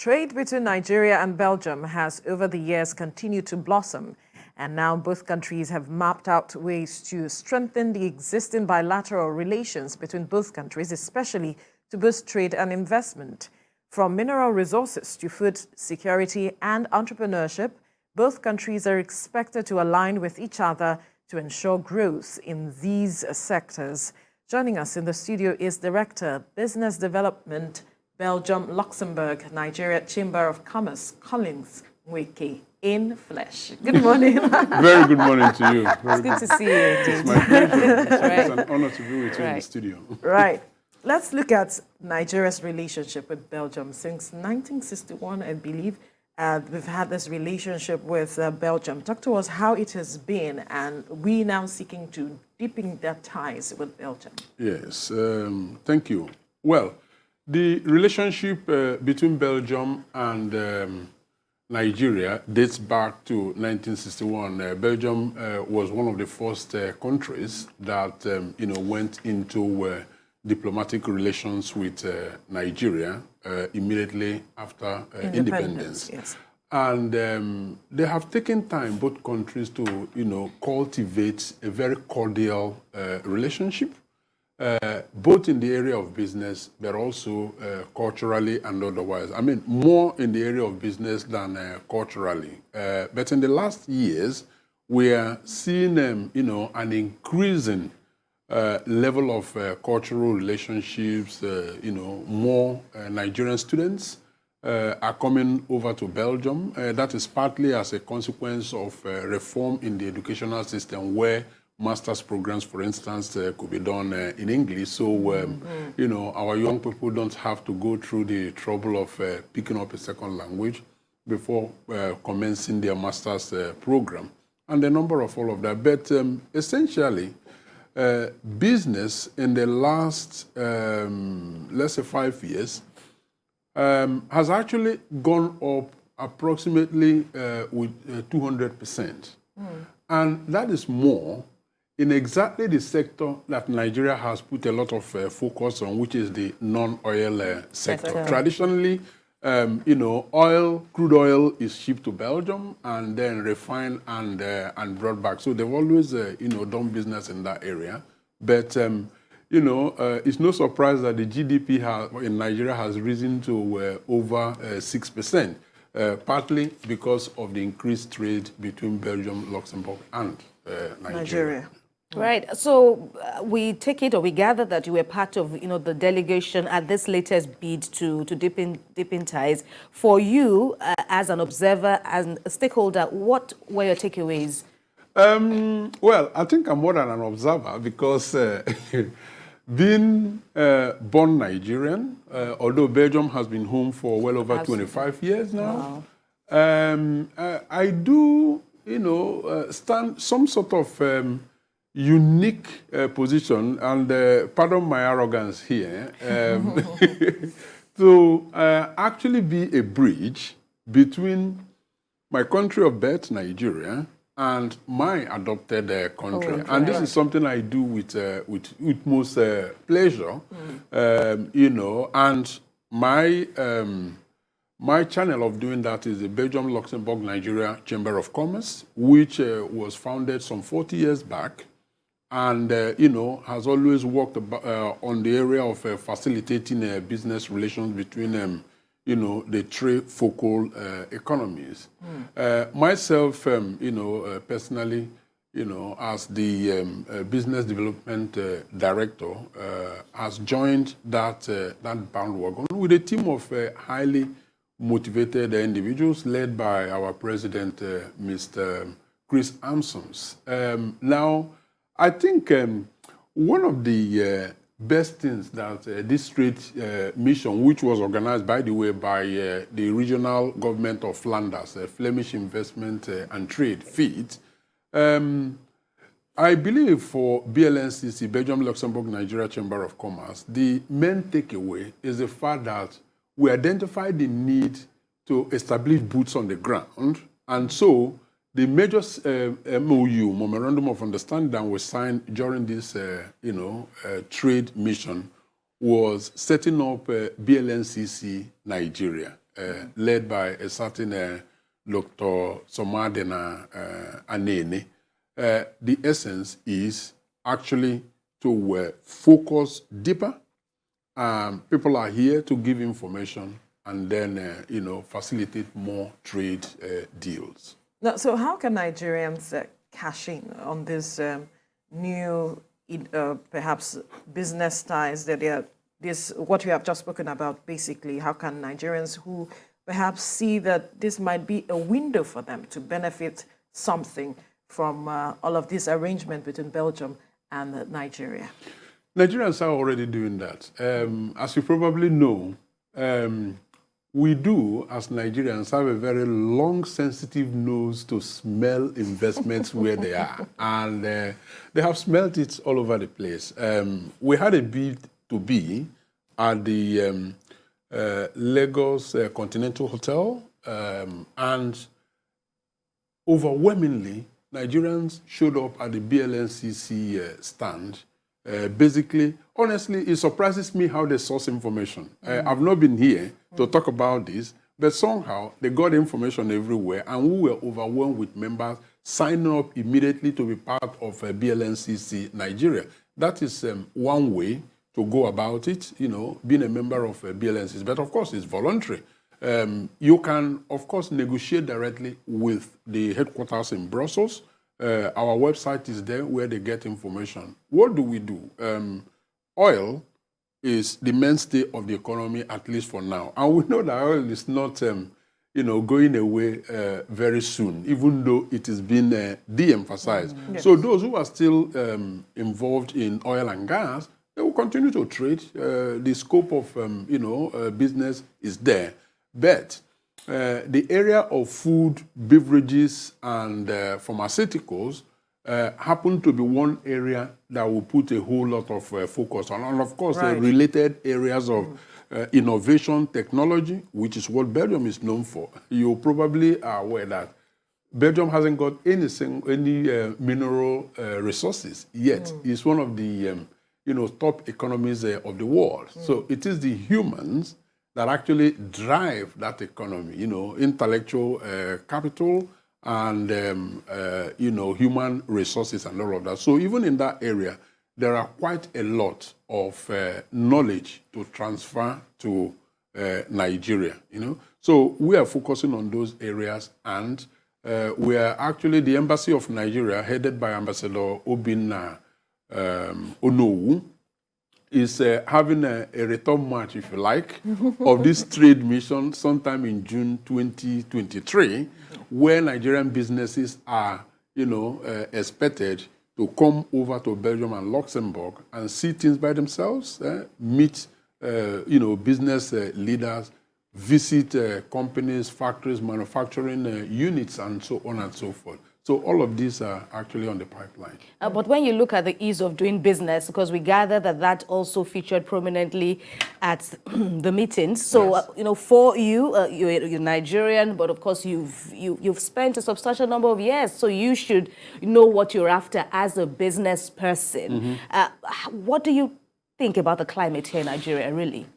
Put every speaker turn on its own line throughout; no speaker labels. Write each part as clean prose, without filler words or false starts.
Trade between Nigeria and Belgium has over the years continued to blossom, and now both countries have mapped out ways to strengthen the existing bilateral relations between both countries, especially to boost trade and investment. From mineral resources to food security and entrepreneurship, both countries are expected to align with each other to ensure growth in these sectors. Joining us in the studio is Director, Business Development, Belgium, Luxembourg, Nigeria Chamber of Commerce, Collins Nweke, in flesh. Good morning.
Very good morning to you.
It's good to see you indeed.
It's my pleasure. It's an honor to be with you in the studio.
Right. Let's look at Nigeria's relationship with Belgium. Since 1961, I believe, we've had this relationship with Belgium. Talk to us how it has been, and we now seeking to deepen their ties with Belgium.
Yes, thank you. Well, the relationship between Belgium and Nigeria dates back to 1961. Belgium was one of the first countries that went into diplomatic relations with Nigeria immediately after independence.
Yes.
And they have taken time, both countries, to cultivate a very cordial relationship. Both in the area of business, but also culturally and otherwise. I mean, more in the area of business than culturally. But in the last years, we are seeing, an increasing level of cultural relationships. More Nigerian students are coming over to Belgium. That is partly as a consequence of reform in the educational system, where master's programs, for instance, could be done in English. So, our young people don't have to go through the trouble of picking up a second language before commencing their master's program. And a number of all of that. But essentially, business in the last, let's say, 5 years has actually gone up approximately with 200%. And that is more in exactly the sector that Nigeria has put a lot of focus on, which is the non-oil sector. Traditionally, crude oil is shipped to Belgium and then refined and brought back. So they've always, done business in that area. But, it's no surprise that the GDP in Nigeria has risen to over 6%, partly because of the increased trade between Belgium, Luxembourg, and Nigeria.
Right. So we take it, or we gather that you were part of, the delegation at this latest bid to deepen ties. For you, as an observer and a stakeholder, what were your takeaways?
Well, I think I'm more than an observer because being born Nigerian, although Belgium has been home for well over 25 years now, I do, stand some sort of unique position, and pardon my arrogance here, to actually be a bridge between my country of birth, Nigeria, and my adopted country. And this is something I do with most pleasure, and my channel of doing that is the Belgium, Luxembourg, Nigeria Chamber of Commerce, which was founded some 40 years back, and has always worked on the area of facilitating business relations between the three focal economies. Myself, personally, as the business development director, has joined that bandwagon with a team of highly motivated individuals led by our president, Mr. Chris Amsons. Now, I think one of the best things that this trade mission, which was organized, by the way, by the regional government of Flanders, Flemish Investment and Trade, FIT, I believe for BLNCC, Belgium, Luxembourg, Nigeria Chamber of Commerce, the main takeaway is the fact that we identified the need to establish boots on the ground, and so the major MOU, Memorandum of Understanding, that was signed during this, trade mission was setting up BLNCC Nigeria. led by a certain Dr. Somadena Anene. The essence is actually to focus deeper. People are here to give information and then, facilitate more trade deals.
Now, so how can Nigerians cash in on this new, perhaps, business ties that they are, what we have just spoken about, basically? How can Nigerians who perhaps see that this might be a window for them to benefit something from all of this arrangement between Belgium and Nigeria?
Nigerians are already doing that. As you probably know, we do, as Nigerians, have a very long, sensitive nose to smell investments where they are. And they have smelled it all over the place. We had a bid to be at the Lagos Continental Hotel, and overwhelmingly, Nigerians showed up at the BLNCC stand. Basically, honestly, it surprises me how they source information. I've not been here to talk about this, but somehow they got information everywhere, and we were overwhelmed with members signing up immediately to be part of BLNCC Nigeria. That is one way to go about it, being a member of BLNCC. But of course, it's voluntary. You can, of course, negotiate directly with the headquarters in Brussels. Our website is there where they get information. What do we do? Oil is the mainstay of the economy, at least for now. And we know that oil is not, going away very soon, even though it is being de-emphasized. Yes. So those who are still involved in oil and gas, they will continue to trade. The scope of, business is there. But the area of food, beverages, and pharmaceuticals happen to be one area that will put a whole lot of focus on. And of course, the related areas of innovation, technology, which is what Belgium is known for. You probably are aware that Belgium hasn't got any mineral resources yet. It's one of the top economies of the world. So it is the humans that actually drive that economy, intellectual capital and, human resources and all of that. So even in that area, there are quite a lot of knowledge to transfer to Nigeria, So we are focusing on those areas, and we are actually the Embassy of Nigeria, headed by Ambassador Obinna Onowu, is having a return match, if you like, of this trade mission sometime in June 2023, where Nigerian businesses are, expected to come over to Belgium and Luxembourg and see things by themselves, meet, business leaders, visit companies, factories, manufacturing units, and so on and so forth. So all of these are actually on the pipeline.
But when you look at the ease of doing business, because we gather that also featured prominently at the meetings. So, yes. For you, you're Nigerian, but of course you've spent a substantial number of years, so you should know what you're after as a business person. What do you think about the climate here in Nigeria, really?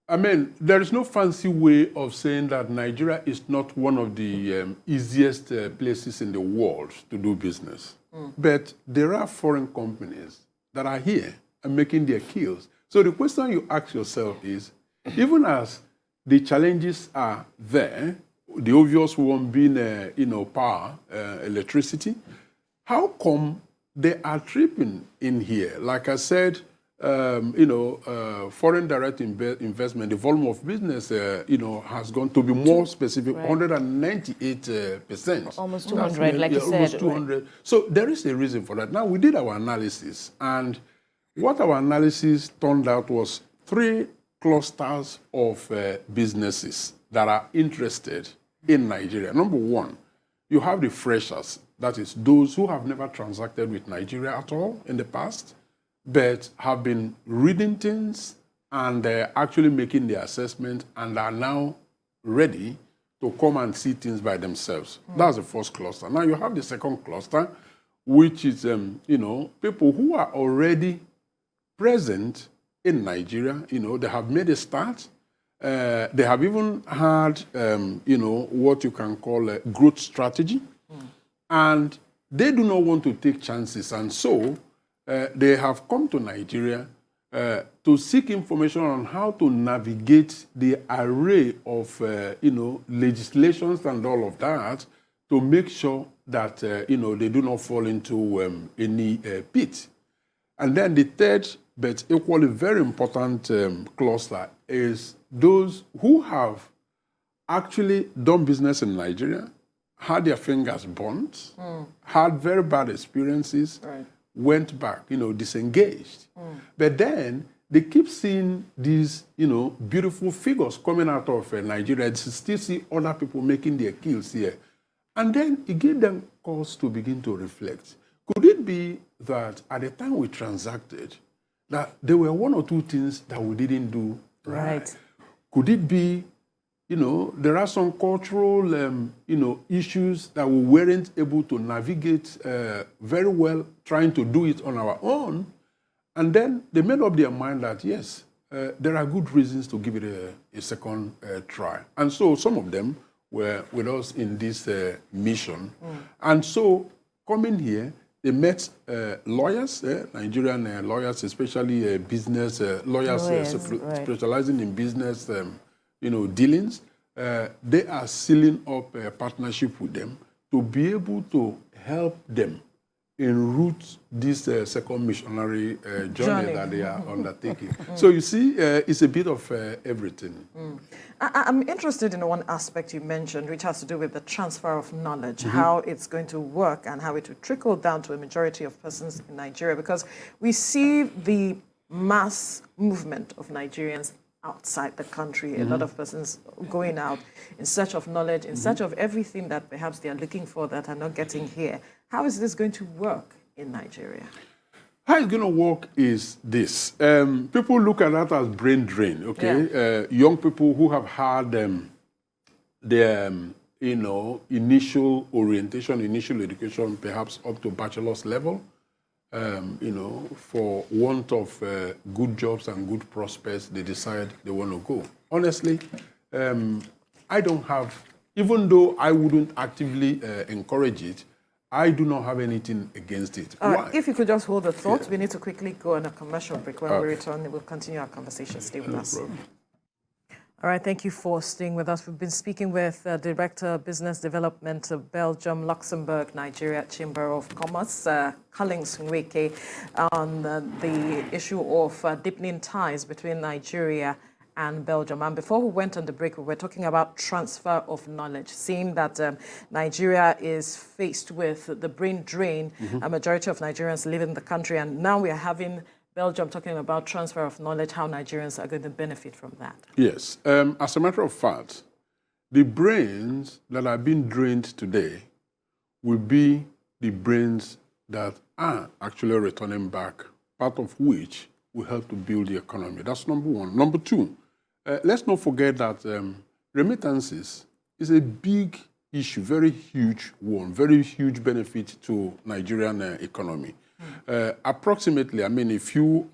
There is no fancy way of saying that Nigeria is not one of the easiest places in the world to do business. But there are foreign companies that are here and making their kills. So the question you ask yourself is, even as the challenges are there, the obvious one being, power, electricity, how come they are tripping in here? Like I said, foreign direct investment, the volume of business, has gone, to be more specific, 198%.
Almost 200, like you said.
Almost 200. Right. So there is a reason for that. Now, we did our analysis, and what our analysis turned out was 3 clusters of businesses that are interested in Nigeria. Number one, you have the freshers, that is those who have never transacted with Nigeria at all in the past, but have been reading things and actually making the assessment and are now ready to come and see things by themselves. That's the first cluster. Now you have the second cluster, which is, people who are already present in Nigeria. They have made a start. They have even had, what you can call a growth strategy. And they do not want to take chances. And so they have come to Nigeria to seek information on how to navigate the array of, legislations and all of that to make sure that, they do not fall into any pit. And then the third, but equally very important cluster is those who have actually done business in Nigeria, had their fingers burnt, had very bad experiences,
Right.
went back, disengaged. But then they keep seeing these, beautiful figures coming out of Nigeria. They still see other people making their kills here. And then it gave them cause to begin to reflect. Could it be that at the time we transacted, that there were one or two things that we didn't do right? Could it be, there are some cultural, issues that we weren't able to navigate very well, trying to do it on our own. And then they made up their mind that, yes, there are good reasons to give it a second try. And so some of them were with us in this mission. And so coming here, they met lawyers, Nigerian lawyers, especially business lawyers,
right.
specializing in business, dealings. They are sealing up a partnership with them to be able to help them enroute this second missionary journey that they are undertaking. So you see, it's a bit of everything.
I'm interested in one aspect you mentioned, which has to do with the transfer of knowledge, how it's going to work and how it will trickle down to a majority of persons in Nigeria, because we see the mass movement of Nigerians outside the country, a lot of persons going out in search of knowledge, in search of everything that perhaps they are looking for that are not getting here. How is this going to work in Nigeria?
How it's going to work is this. People look at that as brain drain, okay?
Yeah.
Young people who have had their, initial orientation, initial education, perhaps up to bachelor's level, for want of good jobs and good prospects, they decide they want to go. Honestly, I don't have, even though I wouldn't actively encourage it, I do not have anything against it. Why?
If you could just hold the thought, we need to quickly go on a commercial break. When we return, we'll continue our conversation. Stay with us.
Problem.
All right, thank you for staying with us. We've been speaking with Director of Business Development of Belgium, Luxembourg, Nigeria Chamber of Commerce, Collins Nweke, on the issue of deepening ties between Nigeria and Belgium. And before we went on the break, we were talking about transfer of knowledge, seeing that Nigeria is faced with the brain drain. A majority of Nigerians live in the country, and now we are having Belgium talking about transfer of knowledge, how Nigerians are going to benefit from that.
Yes. As a matter of fact, the brains that are being drained today will be the brains that are actually returning back, part of which will help to build the economy. That's number one. Number two, let's not forget that remittances is a big issue, very huge one, very huge benefit to Nigerian economy. Approximately, if you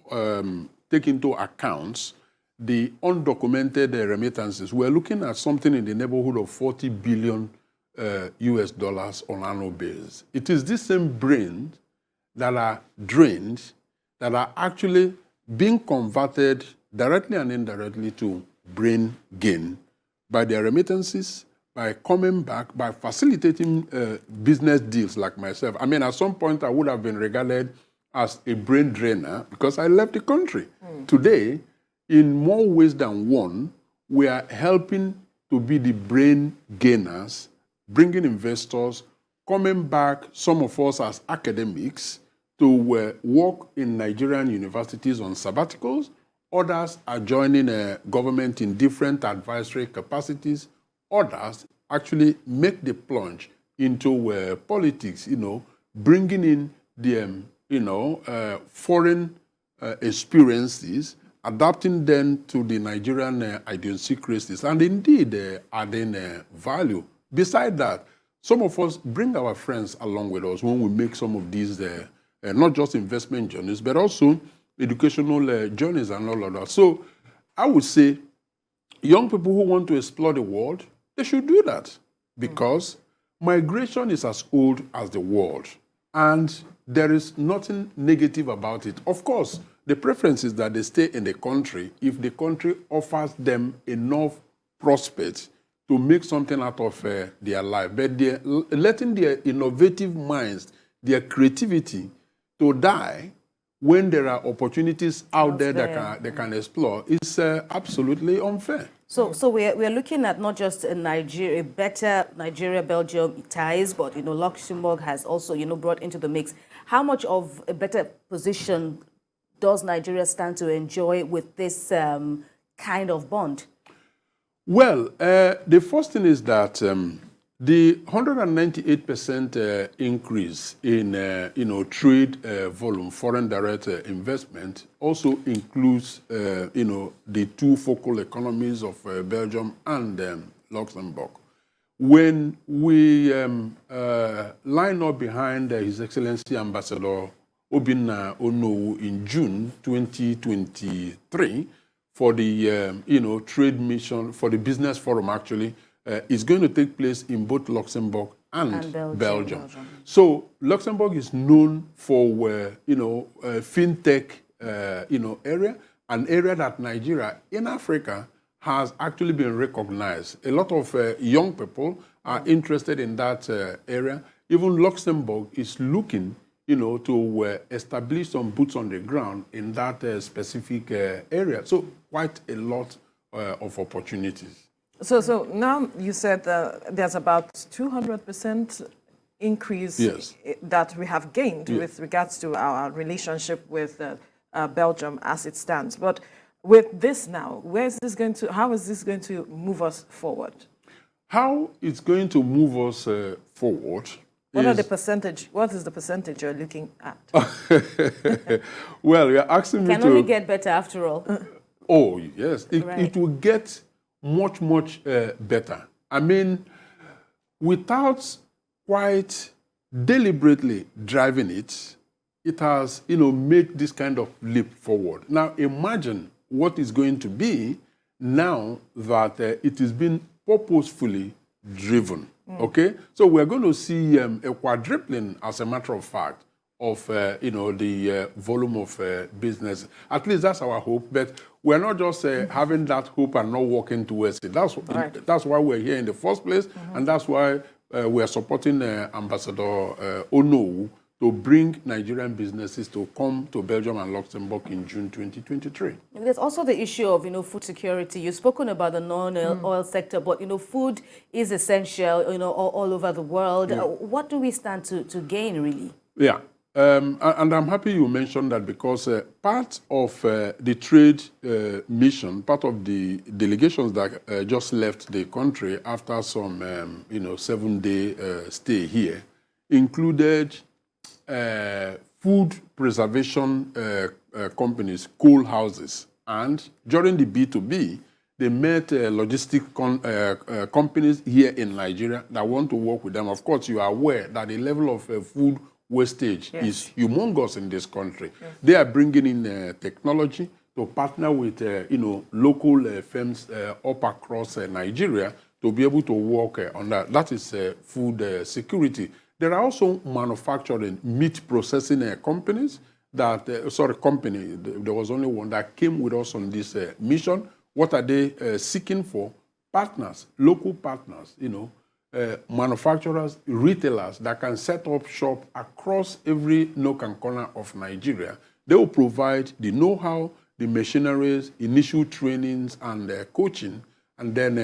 take into account the undocumented remittances, we're looking at something in the neighborhood of 40 billion US dollars on an annual basis. It is these same brains that are drained that are actually being converted directly and indirectly to brain gain by their remittances, by coming back, by facilitating business deals like myself. At some point, I would have been regarded as a brain drainer because I left the country. Today, in more ways than one, we are helping to be the brain gainers, bringing investors, coming back, some of us as academics, to work in Nigerian universities on sabbaticals. Others are joining government in different advisory capacities. Others actually make the plunge into politics, bringing in the foreign experiences, adapting them to the Nigerian idiosyncrasies, and indeed adding value. Besides that, some of us bring our friends along with us when we make some of these, not just investment journeys, but also educational journeys and all of that. So I would say young people who want to explore the world, they should do that because migration is as old as the world. And there is nothing negative about it. Of course, the preference is that they stay in the country if the country offers them enough prospects to make something out of their life. But letting their innovative minds, their creativity to die when there are opportunities out there that they can explore is absolutely unfair.
So we're looking at not just Nigeria, better Nigeria-Belgium ties, but Luxembourg has also brought into the mix. How much of a better position does Nigeria stand to enjoy with this kind of bond?
Well, the first thing is that the 198% increase in trade volume, foreign direct investment, also includes the two focal economies of Belgium and Luxembourg. When we line up behind His Excellency Ambassador Obinna Onowu in June 2023 for the trade mission, for the business forum actually, is going to take place in both Luxembourg and Belgium. So Luxembourg is known for fintech area, an area that Nigeria in Africa has actually been recognized. A lot of young people are interested in that area. Even Luxembourg is looking to establish some boots on the ground in that specific area. So quite a lot of opportunities.
So now you said there's about 200% increase that we have gained with regards to our relationship with Belgium as it stands. But with this now, how is this going to move us forward?
How it's going to move us forward?
What is the percentage you're looking at?
Well, you're asking me to...
Can only get better after all.
Oh, yes. It will get much, much better. I mean, without quite deliberately driving it, it has, made this kind of leap forward. Now, imagine what is going to be now that it is being purposefully driven. Okay, so we're going to see a quadrupling, as a matter of fact, of the volume of business. At least that's our hope. But we're not just having that hope and not working towards it. That's why we're here in the first place, and that's why we are supporting Ambassador Onowu to bring Nigerian businesses to come to Belgium and Luxembourg in June 2023.
There's also the issue of, food security. You've spoken about the non-oil sector, but, food is essential, all over the world. Yeah. What do we stand to gain, really?
Yeah, and I'm happy you mentioned that because part of the trade mission, part of the delegations that just left the country after some, 7-day stay here, included food preservation companies, coal houses. And during the B2B, they met logistic companies here in Nigeria that want to work with them. Of course, you are aware that the level of food wastage is humongous in this country. Yes. They are bringing in technology to partner with local firms up across Nigeria to be able to work on that. That is food security. There are also manufacturing meat processing companies that, there was only one that came with us on this mission. What are they seeking for? Partners, local partners, manufacturers, retailers that can set up shop across every nook and corner of Nigeria. They will provide the know-how, the machineries, initial trainings, and coaching, and then,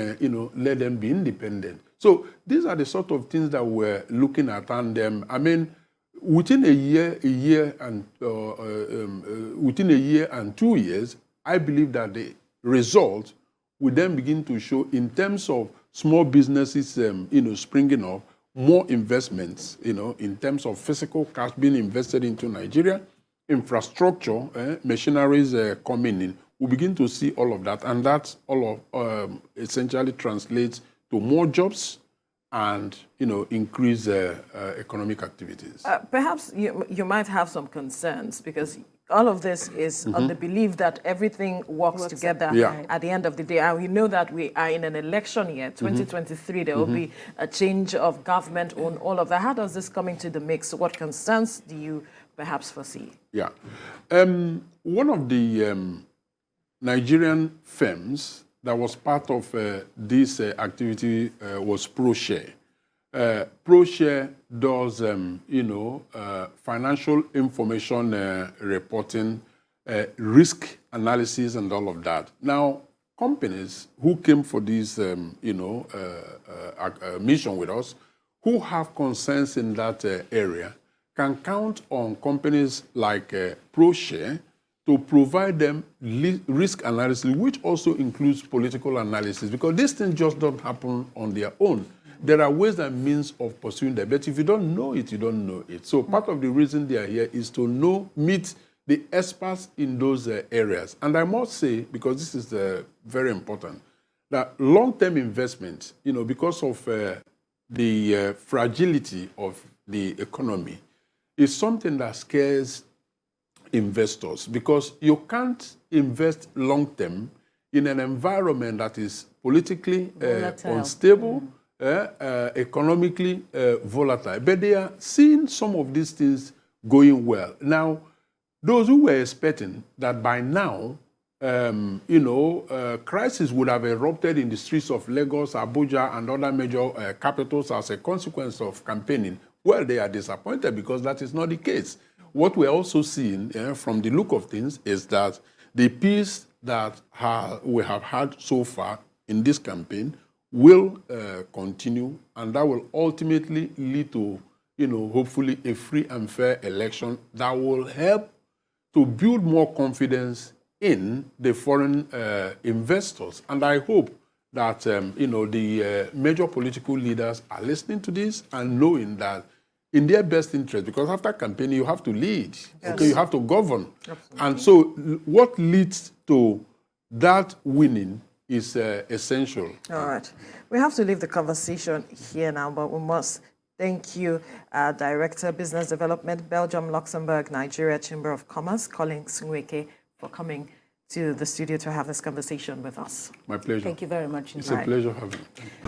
let them be independent. So these are the sort of things that we're looking at, and I mean, within a year and 2 years, I believe that the result will then begin to show in terms of small businesses, springing up, more investments, in terms of physical cash being invested into Nigeria, infrastructure, machineries coming in. We begin to see all of that, and that all of essentially translates to more jobs and increase economic activities.
Perhaps you might have some concerns because all of this is on the belief that everything works together
Yeah.
at the end of the day. And we know that we are in an election year, 2023. There will be a change of government on all of that. How does this come into the mix? What concerns do you perhaps foresee?
Yeah. One of the Nigerian firms that was part of this activity was ProShare. ProShare does, financial information reporting, risk analysis, and all of that. Now, companies who came for this, mission with us, who have concerns in that area, can count on companies like ProShare to provide them risk analysis, which also includes political analysis, because these things just don't happen on their own. There are ways and means of pursuing them, but if you don't know it, you don't know it. So part of the reason they are here is to meet the experts in those areas. And I must say, because this is very important, that long-term investment, because of the fragility of the economy, is something that scares investors, because you can't invest long-term in an environment that is politically unstable, economically volatile. But they are seeing some of these things going well. Now, those who were expecting that by now, crisis would have erupted in the streets of Lagos, Abuja, and other major capitals as a consequence of campaigning, well, they are disappointed, because that is not the case. What we're also seeing from the look of things is that the peace that we have had so far in this campaign will continue, and that will ultimately lead to, hopefully a free and fair election that will help to build more confidence in the foreign investors. And I hope that, the major political leaders are listening to this and knowing that in their best interest, because after campaigning, you have to lead,
yes.
Okay, you have to govern.
Absolutely.
And so what leads to that winning is essential.
All right. We have to leave the conversation here now, but we must thank you, Director, Business Development, Belgium, Luxembourg, Nigeria Chamber of Commerce, Colin Sunweke, for coming to the studio to have this conversation with us.
My pleasure.
Thank you very much.
It's a pleasure having you.